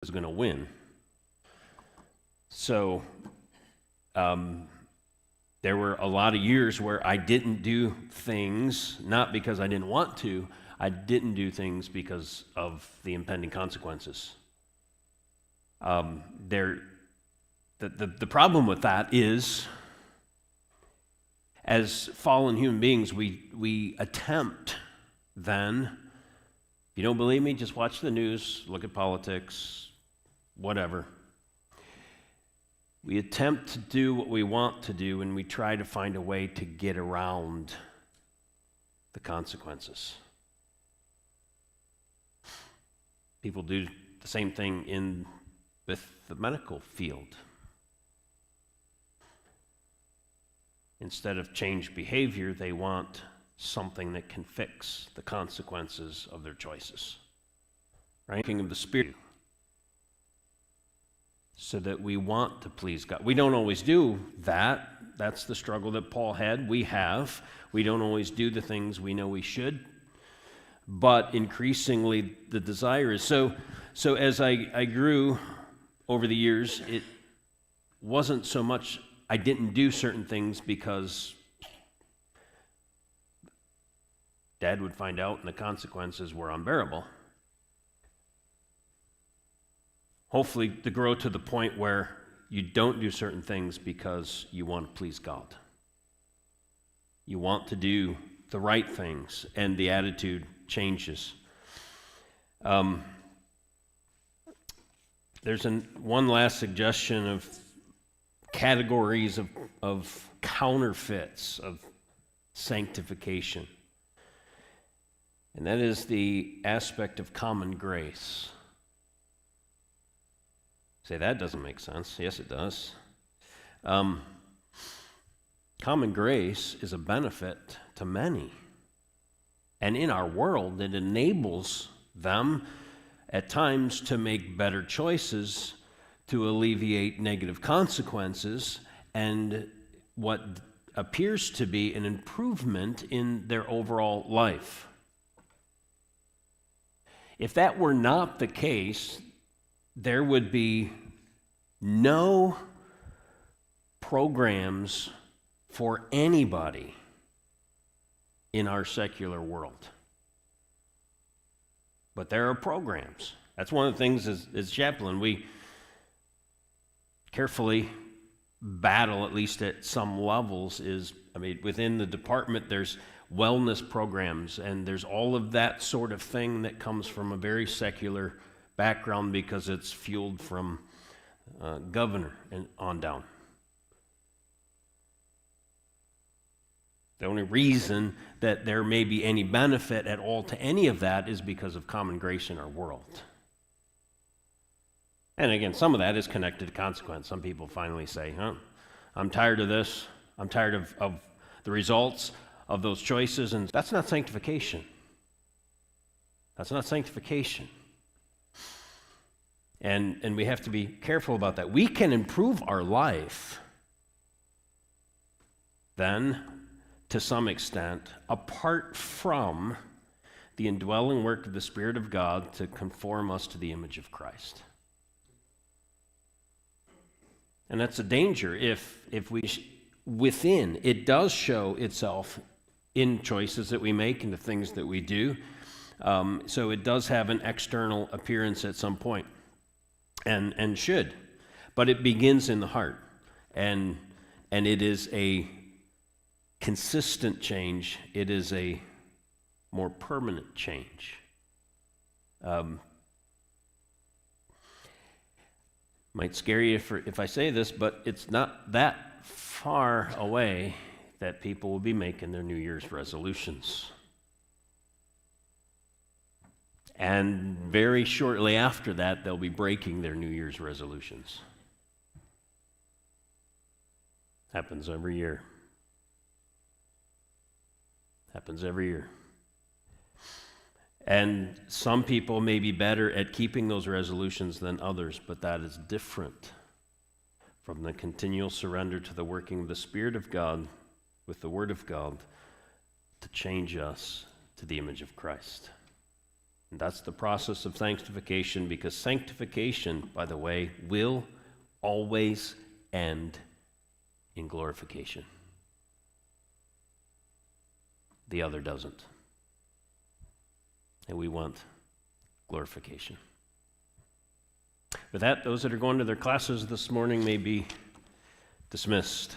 was going to win. So there were a lot of years where I didn't do things, not because I didn't want to, I didn't do things because of the impending consequences. The problem with that is, as fallen human beings, we attempt then, if you don't believe me, just watch the news, look at politics, whatever. We attempt to do what we want to do, and we try to find a way to get around the consequences. People do the same thing with the medical field. Instead of change behavior, they want something that can fix the consequences of their choices. Right? King of the Spirit. So that we want to please God. We don't always do that. That's the struggle that Paul had. We have. We don't always do the things we know we should. But increasingly, the desire is. So as I grew over the years, it wasn't so much I didn't do certain things because Dad would find out and the consequences were unbearable. Hopefully to grow to the point where you don't do certain things because you want to please God. You want to do the right things, and the attitude changes. There's one last suggestion of categories of counterfeits of sanctification. And that is the aspect of common grace. Say, that doesn't make sense. Yes, it does. Common grace is a benefit to many. And in our world, it enables them at times to make better choices to alleviate negative consequences and what appears to be an improvement in their overall life. If that were not the case, there would be no programs for anybody in our secular world. But there are programs. That's one of the things as chaplain, we carefully battle, at least at some levels, within the department there's wellness programs, and there's all of that sort of thing that comes from a very secular background because it's fueled from governor and on down. The only reason that there may be any benefit at all to any of that is because of common grace in our world. And again, some of that is connected to consequence. Some people finally say, I'm tired of this. I'm tired of the results of those choices. And that's not sanctification. That's not sanctification. And we have to be careful about that. We can improve our life then, to some extent, apart from the indwelling work of the Spirit of God to conform us to the image of Christ. And that's a danger if within, it does show itself in choices that we make and the things that we do. So it does have an external appearance at some point, and should. But it begins in the heart, and it is a consistent change. It is a more permanent change. Might scare you if I say this, but it's not that far away that people will be making their New Year's resolutions. And very shortly after that, they'll be breaking their New Year's resolutions. Happens every year. Happens every year. And some people may be better at keeping those resolutions than others, but that is different from the continual surrender to the working of the Spirit of God with the Word of God to change us to the image of Christ. And that's the process of sanctification, because sanctification, by the way, will always end in glorification. The other doesn't. And we want glorification. With that, those that are going to their classes this morning may be dismissed.